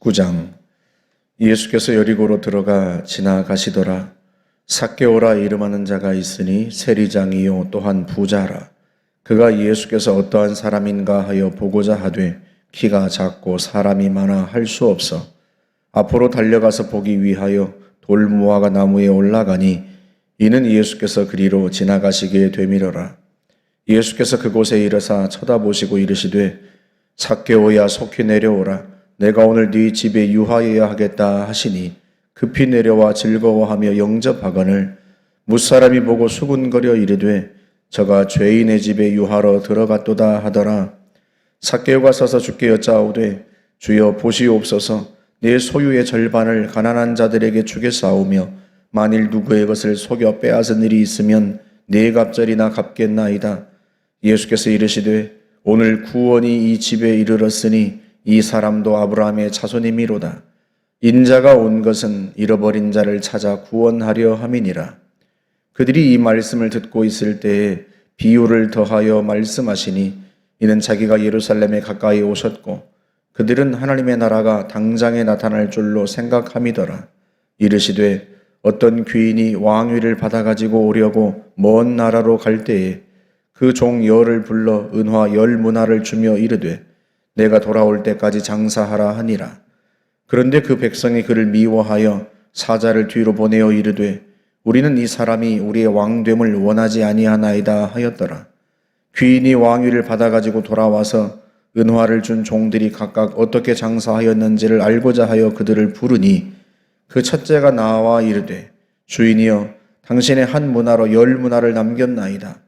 19장. 예수께서 여리고로 들어가 지나가시더라. 삭개오라 이름하는 자가 있으니 세리장이요 또한 부자라. 그가 예수께서 어떠한 사람인가 하여 보고자 하되 키가 작고 사람이 많아 할 수 없어 앞으로 달려가서 보기 위하여 돌무화과 나무에 올라가니 이는 예수께서 그리로 지나가시기에 되밀어라. 예수께서 그곳에 이르사 쳐다보시고 이르시되 삭개오야 속히 내려오라. 내가 오늘 네 집에 유하여야 하겠다 하시니 급히 내려와 즐거워하며 영접하거늘 무사람이 보고 수군거려 이르되 저가 죄인의 집에 유하러 들어갔도다 하더라. 삭개오가 서서 주께 여짜오되 주여 보시옵소서. 내 소유의 절반을 가난한 자들에게 주겠사오며 만일 누구의 것을 속여 빼앗은 일이 있으면 네 갑절이나 갚겠나이다. 예수께서 이르시되 오늘 구원이 이 집에 이르렀으니 이 사람도 아브라함의 자손이미로다. 인자가 온 것은 잃어버린 자를 찾아 구원하려 함이니라. 그들이 이 말씀을 듣고 있을 때에 비유를 더하여 말씀하시니 이는 자기가 예루살렘에 가까이 오셨고 그들은 하나님의 나라가 당장에 나타날 줄로 생각함이더라. 이르시되 어떤 귀인이 왕위를 받아가지고 오려고 먼 나라로 갈 때에 그 종 열을 불러 은화 10문화를 주며 이르되 내가 돌아올 때까지 장사하라 하니라. 그런데 그 백성이 그를 미워하여 사자를 뒤로 보내어 이르되 우리는 이 사람이 우리의 왕됨을 원하지 아니하나이다 하였더라. 귀인이 왕위를 받아가지고 돌아와서 은화를 준 종들이 각각 어떻게 장사하였는지를 알고자 하여 그들을 부르니 그 첫째가 나와 이르되 주인이여 당신의 한 문화로 10문화를 남겼나이다.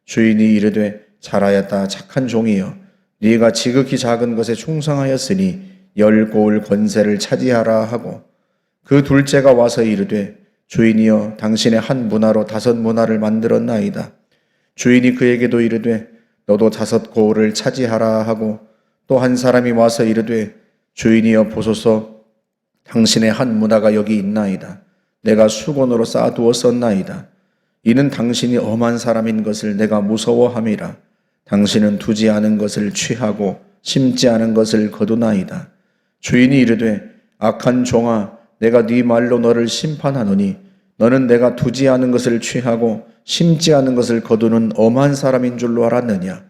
주인이 이르되 잘하였다 착한 종이여 네가 지극히 작은 것에 충성하였으니 10고을 권세를 차지하라 하고 그 둘째가 와서 이르되 주인이여 당신의 한 문화로 5문화를 만들었나이다. 주인이 그에게도 이르되 너도 5고을을 차지하라 하고 또 한 사람이 와서 이르되 주인이여 보소서 당신의 한 문화가 여기 있나이다. 내가 수건으로 쌓아두었었나이다. 이는 당신이 엄한 사람인 것을 내가 무서워함이라. 당신은 두지 않은 것을 취하고 심지 않은 것을 거두나이다. 주인이 이르되 악한 종아 내가 네 말로 너를 심판하노니 너는 내가 두지 않은 것을 취하고 심지 않은 것을 거두는 엄한 사람인 줄로 알았느냐.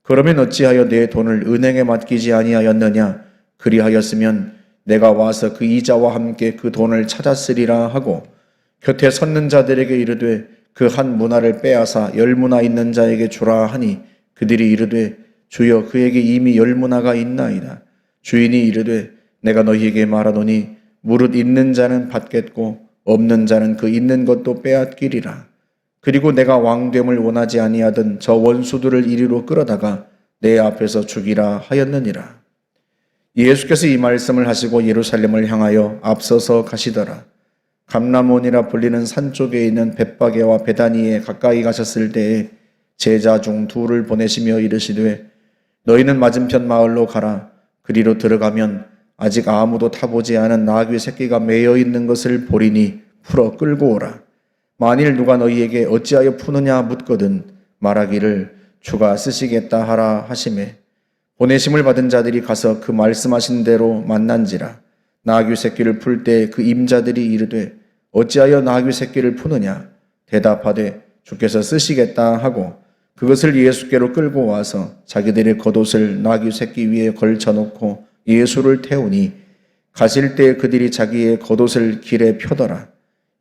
그러면 어찌하여 내 돈을 은행에 맡기지 아니하였느냐. 그리하였으면 내가 와서 그 이자와 함께 그 돈을 찾았으리라 하고 곁에 섰는 자들에게 이르되 그 한 문화를 빼앗아 10문화 있는 자에게 주라 하니 그들이 이르되 주여 그에게 이미 10문화가 있나이다. 주인이 이르되 내가 너희에게 말하노니 무릇 있는 자는 받겠고 없는 자는 그 있는 것도 빼앗기리라. 그리고 내가 왕됨을 원하지 아니하던 저 원수들을 이리로 끌어다가 내 앞에서 죽이라 하였느니라. 예수께서 이 말씀을 하시고 예루살렘을 향하여 앞서서 가시더라. 감람원이라 불리는 산 쪽에 있는 벳바게와 베다니에 가까이 가셨을 때에 제자 중 2를 보내시며 이르시되 너희는 맞은편 마을로 가라. 그리로 들어가면 아직 아무도 타보지 않은 나귀 새끼가 매여 있는 것을 보리니 풀어 끌고 오라. 만일 누가 너희에게 어찌하여 푸느냐 묻거든 말하기를 주가 쓰시겠다 하라 하시매 보내심을 받은 자들이 가서 그 말씀하신 대로 만난지라. 나귀 새끼를 풀 때 그 임자들이 이르되 어찌하여 나귀 새끼를 푸느냐 대답하되 주께서 쓰시겠다 하고 그것을 예수께로 끌고 와서 자기들의 겉옷을 나귀 새끼 위에 걸쳐놓고 예수를 태우니 가실 때 그들이 자기의 겉옷을 길에 펴더라.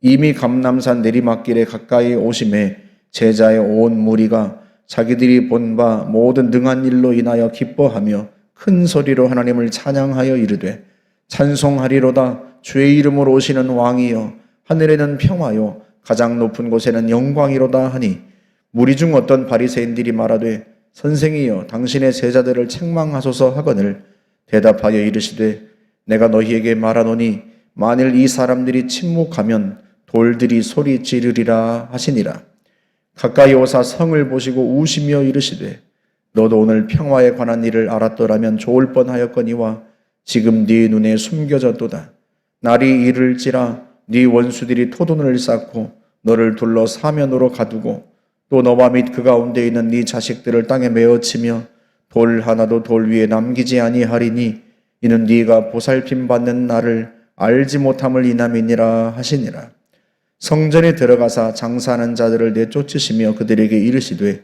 이미 감람산 내리막길에 가까이 오심에 제자의 온 무리가 자기들이 본 바 모든 능한 일로 인하여 기뻐하며 큰 소리로 하나님을 찬양하여 이르되 찬송하리로다. 주의 이름으로 오시는 왕이여 하늘에는 평화요 가장 높은 곳에는 영광이로다 하니 무리 중 어떤 바리새인들이 말하되 선생이여 당신의 제자들을 책망하소서 하거늘 대답하여 이르시되 내가 너희에게 말하노니 만일 이 사람들이 침묵하면 돌들이 소리 지르리라 하시니라. 가까이 오사 성을 보시고 우시며 이르시되 너도 오늘 평화에 관한 일을 알았더라면 좋을 뻔하였거니와 지금 네 눈에 숨겨졌도다. 날이 이를지라 네 원수들이 토둔을 쌓고 너를 둘러 사면으로 가두고 또 너와 및 그 가운데 있는 네 자식들을 땅에 메어치며 돌 하나도 돌 위에 남기지 아니하리니 이는 네가 보살핌 받는 나를 알지 못함을 인함이니라 하시니라. 성전에 들어가사 장사하는 자들을 내쫓으시며 그들에게 이르시되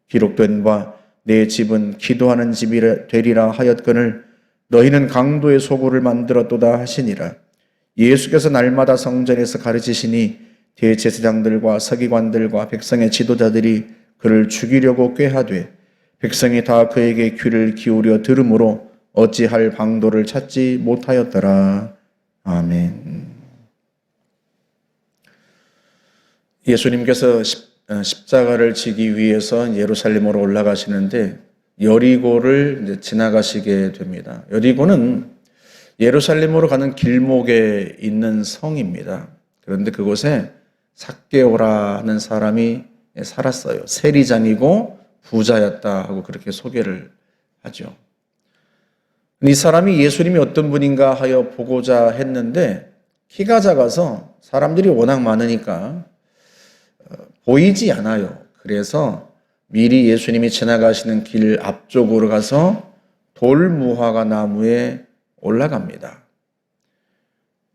기록된 바 내 집은 기도하는 집이 되리라 하였거늘 너희는 강도의 소굴을 만들었도다 하시니라. 예수께서 날마다 성전에서 가르치시니 대제사장들과 서기관들과 백성의 지도자들이 그를 죽이려고 꾀하되 백성이 다 그에게 귀를 기울여 들으므로 어찌할 방도를 찾지 못하였더라. 아멘. 예수님께서 십자가를 지기 위해서 예루살렘으로 올라가시는데 여리고를 이제 지나가시게 됩니다. 여리고는 예루살렘으로 가는 길목에 있는 성입니다. 그런데 그곳에 삭개오라 하는 사람이 살았어요. 세리장이고 부자였다 하고 그렇게 소개를 하죠. 이 사람이 예수님이 어떤 분인가 하여 보고자 했는데 키가 작아서 사람들이 워낙 많으니까 보이지 않아요. 그래서 미리 예수님이 지나가시는 길 앞쪽으로 가서 돌무화과 나무에 올라갑니다.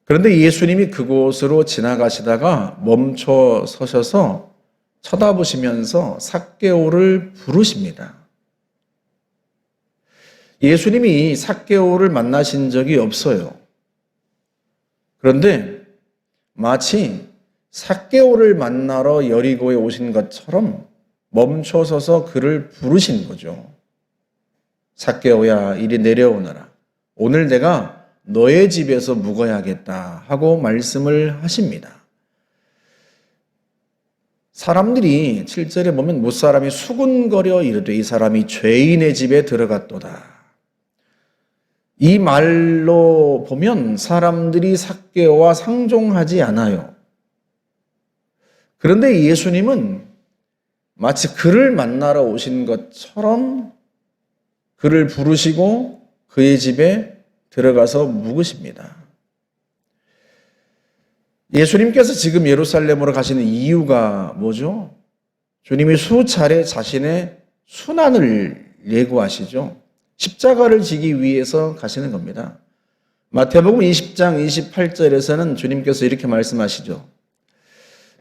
그런데 예수님이 그곳으로 지나가시다가 멈춰 서셔서 쳐다보시면서 삭개오를 부르십니다. 예수님이 삭개오를 만나신 적이 없어요. 그런데 마치 삭개오를 만나러 여리고에 오신 것처럼 멈춰서서 그를 부르신 거죠. 삭개오야, 이리 내려오너라. 오늘 내가 너의 집에서 묵어야겠다 하고 말씀을 하십니다. 사람들이 7절에 보면 못사람이 수군거려 이르되 이 사람이 죄인의 집에 들어갔도다. 이 말로 보면 사람들이 삭개오와 상종하지 않아요. 그런데 예수님은 마치 그를 만나러 오신 것처럼 그를 부르시고 그의 집에 들어가서 묵으십니다. 예수님께서 지금 예루살렘으로 가시는 이유가 뭐죠? 주님이 수차례 자신의 순환을 예고하시죠. 십자가를 지기 위해서 가시는 겁니다. 마태복음 20장 28절에서는 주님께서 이렇게 말씀하시죠.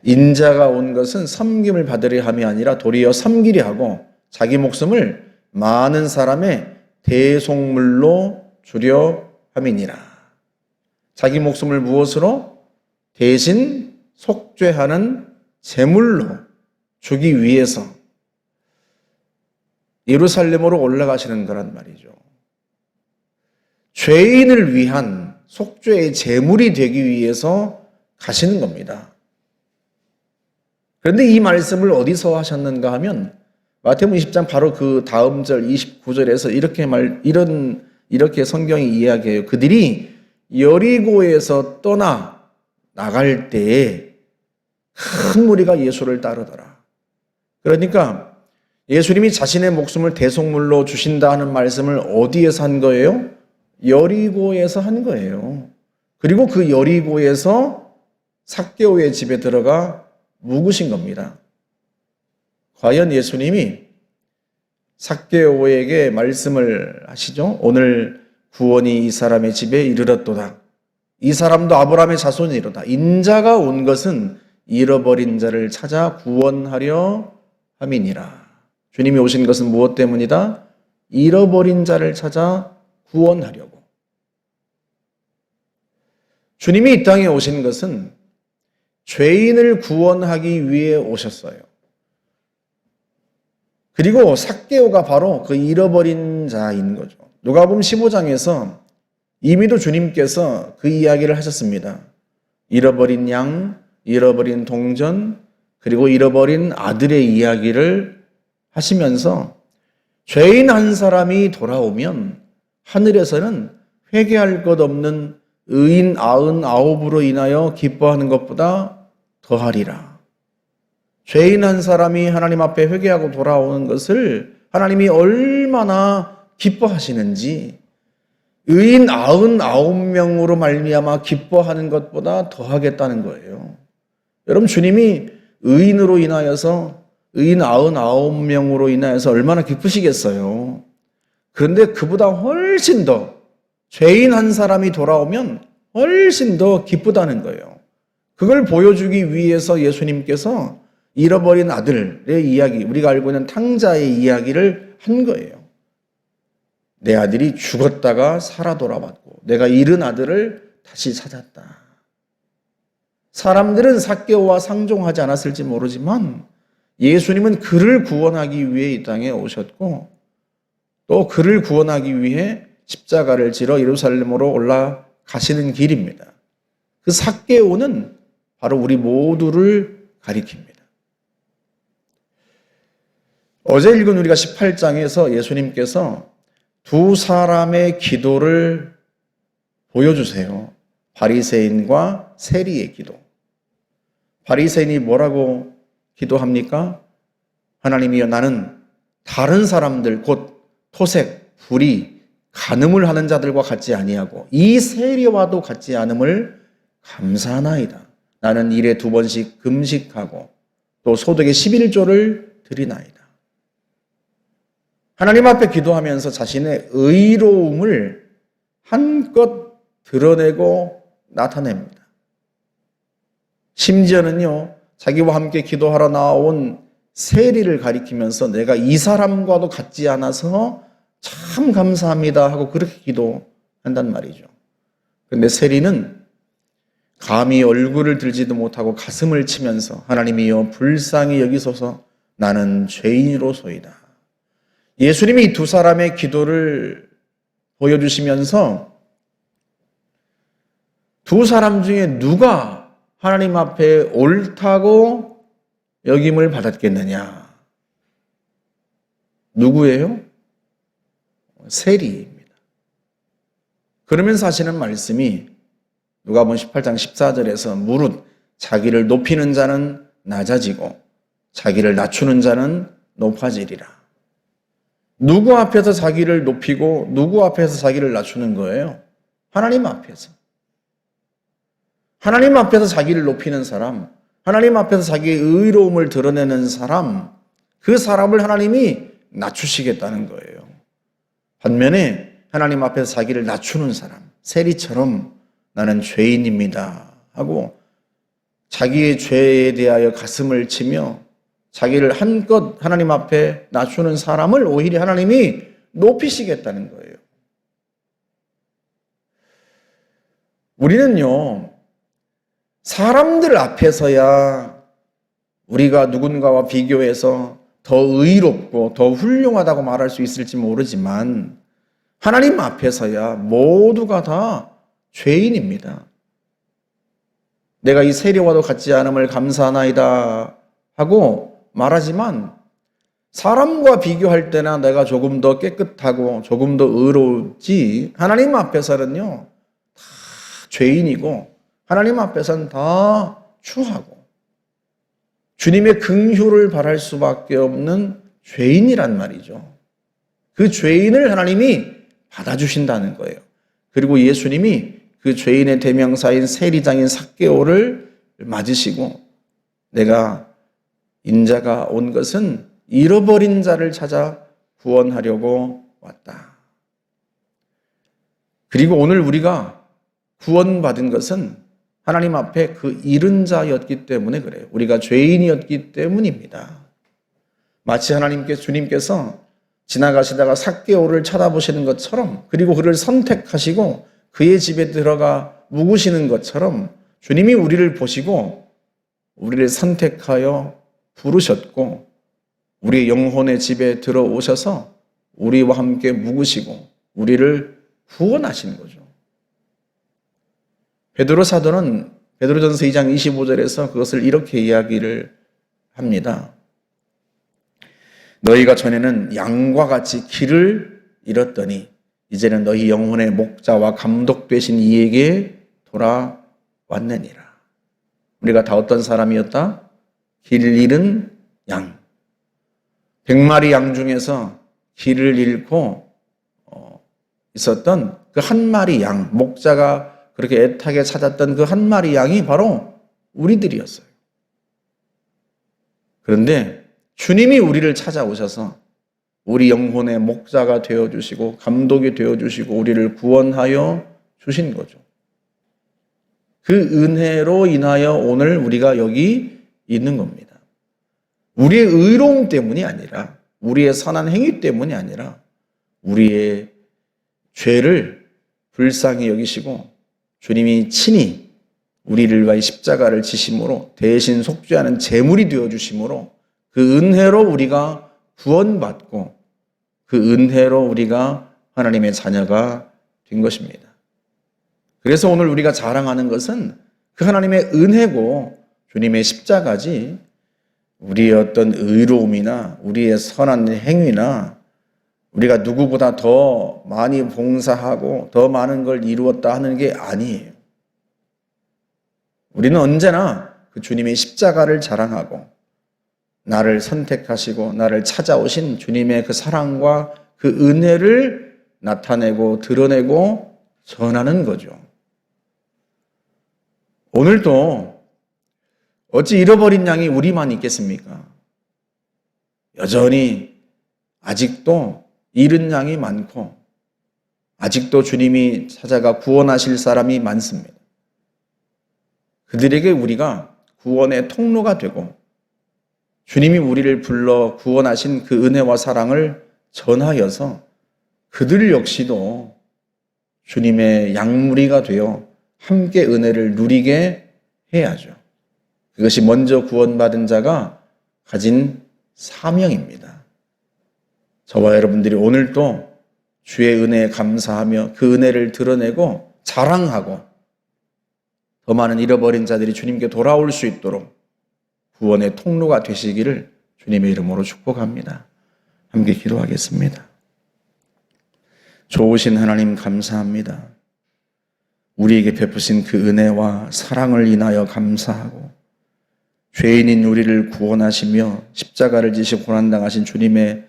인자가 온 것은 섬김을 받으려 함이 아니라 도리어 섬기려 하고 자기 목숨을 많은 사람의 대속물로 주려 함이니라. 자기 목숨을 무엇으로? 대신 속죄하는 제물로 주기 위해서 예루살렘으로 올라가시는 거란 말이죠. 죄인을 위한 속죄의 제물이 되기 위해서 가시는 겁니다. 그런데 이 말씀을 어디서 하셨는가 하면 마태복음 20장 바로 그 다음 절 29절에서 이렇게 성경이 이야기해요. 그들이 여리고에서 떠나 나갈 때에 큰 무리가 예수를 따르더라. 그러니까 예수님이 자신의 목숨을 대속물로 주신다 하는 말씀을 어디에서 한 거예요? 여리고에서 한 거예요. 그리고 그 여리고에서 삭개오의 집에 들어가 묵으신 겁니다. 과연 예수님이 삭개오에게 말씀을 하시죠. 오늘 구원이 이 사람의 집에 이르렀도다. 이 사람도 아브라함의 자손이로다. 인자가 온 것은 잃어버린 자를 찾아 구원하려 함이니라. 주님이 오신 것은 무엇 때문이다? 잃어버린 자를 찾아 구원하려고. 주님이 이 땅에 오신 것은 죄인을 구원하기 위해 오셨어요. 그리고 삭개오가 바로 그 잃어버린 자인 거죠. 누가복음 15장에서 이미도 주님께서 그 이야기를 하셨습니다. 잃어버린 양, 잃어버린 동전, 그리고 잃어버린 아들의 이야기를 하시면서 죄인 한 사람이 돌아오면 하늘에서는 회개할 것 없는 의인 99으로 인하여 기뻐하는 것보다 더하리라. 죄인 한 사람이 하나님 앞에 회개하고 돌아오는 것을 하나님이 얼마나 기뻐하시는지 의인 99명으로 말미암아 기뻐하는 것보다 더하겠다는 거예요. 여러분, 주님이 의인으로 인하여서 의인 99명으로 인하여서 얼마나 기쁘시겠어요. 그런데 그보다 훨씬 더 죄인 한 사람이 돌아오면 훨씬 더 기쁘다는 거예요. 그걸 보여주기 위해서 예수님께서 잃어버린 아들의 이야기, 우리가 알고 있는 탕자의 이야기를 한 거예요. 내 아들이 죽었다가 살아 돌아왔고 내가 잃은 아들을 다시 찾았다. 사람들은 삭개오와 상종하지 않았을지 모르지만 예수님은 그를 구원하기 위해 이 땅에 오셨고 또 그를 구원하기 위해 십자가를 지러 예루살렘으로 올라가시는 길입니다. 그 삭개오는 바로 우리 모두를 가리킵니다. 어제 읽은 우리가 18장에서 예수님께서 두 사람의 기도를 보여주세요. 바리새인과 세리의 기도. 바리새인이 뭐라고 기도합니까? 하나님이여, 나는 다른 사람들 곧 토색, 불의, 간음을 하는 자들과 같지 아니하고 이 세리와도 같지 않음을 감사하나이다. 나는 일에 2번씩 금식하고 또 소득의 11조를 드리나이다. 하나님 앞에 기도하면서 자신의 의로움을 한껏 드러내고 나타냅니다. 심지어는요, 자기와 함께 기도하러 나온 세리를 가리키면서 내가 이 사람과도 같지 않아서 참 감사합니다 하고 그렇게 기도한단 말이죠. 그런데 세리는 감히 얼굴을 들지도 못하고 가슴을 치면서 하나님이여 불쌍히 여기소서 나는 죄인으로소이다. 예수님이 이 두 사람의 기도를 보여주시면서 두 사람 중에 누가 하나님 앞에 옳다고 여김을 받았겠느냐? 누구예요? 세리입니다. 그러면서 하시는 말씀이 누가복음 18장 14절에서 무릇 자기를 높이는 자는 낮아지고 자기를 낮추는 자는 높아지리라. 누구 앞에서 자기를 높이고 누구 앞에서 자기를 낮추는 거예요? 하나님 앞에서. 하나님 앞에서 자기를 높이는 사람, 하나님 앞에서 자기의 의로움을 드러내는 사람, 그 사람을 하나님이 낮추시겠다는 거예요. 반면에 하나님 앞에서 자기를 낮추는 사람, 세리처럼 나는 죄인입니다 하고 자기의 죄에 대하여 가슴을 치며 자기를 한껏 하나님 앞에 낮추는 사람을 오히려 하나님이 높이시겠다는 거예요. 우리는요, 사람들 앞에서야 우리가 누군가와 비교해서 더 의롭고 더 훌륭하다고 말할 수 있을지 모르지만 하나님 앞에서야 모두가 다 죄인입니다. 내가 이 세리와도 같지 않음을 감사하나이다 하고 말하지만 사람과 비교할 때나 내가 조금 더 깨끗하고 조금 더 의롭지 하나님 앞에서는요 다 죄인이고 하나님 앞에서는 다 추하고 주님의 긍휼을 바랄 수밖에 없는 죄인이란 말이죠. 그 죄인을 하나님이 받아주신다는 거예요. 그리고 예수님이 그 죄인의 대명사인 세리장인 삭개오를 맞으시고 내가 인자가 온 것은 잃어버린 자를 찾아 구원하려고 왔다. 그리고 오늘 우리가 구원받은 것은 하나님 앞에 그 잃은 자였기 때문에 그래요. 우리가 죄인이었기 때문입니다. 마치 주님께서 지나가시다가 삭개오를 쳐다보시는 것처럼 그리고 그를 선택하시고 그의 집에 들어가 묵으시는 것처럼 주님이 우리를 보시고 우리를 선택하여 부르셨고 우리의 영혼의 집에 들어오셔서 우리와 함께 묵으시고 우리를 구원하신 거죠. 베드로 사도는 베드로전서 2장 25절에서 그것을 이렇게 이야기를 합니다. 너희가 전에는 양과 같이 길을 잃었더니 이제는 너희 영혼의 목자와 감독 되신 이에게 돌아왔느니라. 우리가 다 어떤 사람이었다? 길 잃은 양. 100마리 양 중에서 길을 잃고 있었던 그 한 마리 양, 목자가 그렇게 애타게 찾았던 그 한 마리 양이 바로 우리들이었어요. 그런데 주님이 우리를 찾아오셔서 우리 영혼의 목자가 되어주시고 감독이 되어주시고 우리를 구원하여 주신 거죠. 그 은혜로 인하여 오늘 우리가 여기 있는 겁니다. 우리의 의로움 때문이 아니라, 우리의 선한 행위 때문이 아니라 우리의 죄를 불쌍히 여기시고 주님이 친히 우리를 위하여 십자가를 지심으로 대신 속죄하는 제물이 되어주심으로 그 은혜로 우리가 구원받고 그 은혜로 우리가 하나님의 자녀가 된 것입니다. 그래서 오늘 우리가 자랑하는 것은 그 하나님의 은혜고 주님의 십자가지 우리의 어떤 의로움이나 우리의 선한 행위나 우리가 누구보다 더 많이 봉사하고 더 많은 걸 이루었다 하는 게 아니에요. 우리는 언제나 그 주님의 십자가를 자랑하고 나를 선택하시고 나를 찾아오신 주님의 그 사랑과 그 은혜를 나타내고 드러내고 전하는 거죠. 오늘도 어찌 잃어버린 양이 우리만 있겠습니까? 여전히 아직도 잃은 양이 많고 아직도 주님이 찾아가 구원하실 사람이 많습니다. 그들에게 우리가 구원의 통로가 되고 주님이 우리를 불러 구원하신 그 은혜와 사랑을 전하여서 그들 역시도 주님의 양무리가 되어 함께 은혜를 누리게 해야죠. 그것이 먼저 구원받은 자가 가진 사명입니다. 저와 여러분들이 오늘도 주의 은혜에 감사하며 그 은혜를 드러내고 자랑하고 더 많은 잃어버린 자들이 주님께 돌아올 수 있도록 구원의 통로가 되시기를 주님의 이름으로 축복합니다. 함께 기도하겠습니다. 좋으신 하나님 감사합니다. 우리에게 베푸신 그 은혜와 사랑을 인하여 감사하고 죄인인 우리를 구원하시며 십자가를 지시고 고난당하신 주님의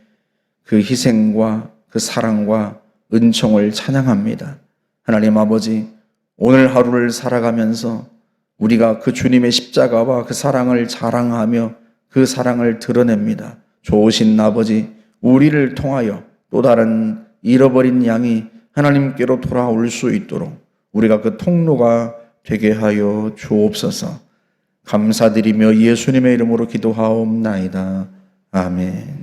그 희생과 그 사랑과 은총을 찬양합니다. 하나님 아버지, 오늘 하루를 살아가면서 우리가 그 주님의 십자가와 그 사랑을 자랑하며 그 사랑을 드러냅니다. 좋으신 아버지, 우리를 통하여 또 다른 잃어버린 양이 하나님께로 돌아올 수 있도록 우리가 그 통로가 되게 하여 주옵소서. 감사드리며 예수님의 이름으로 기도하옵나이다. 아멘.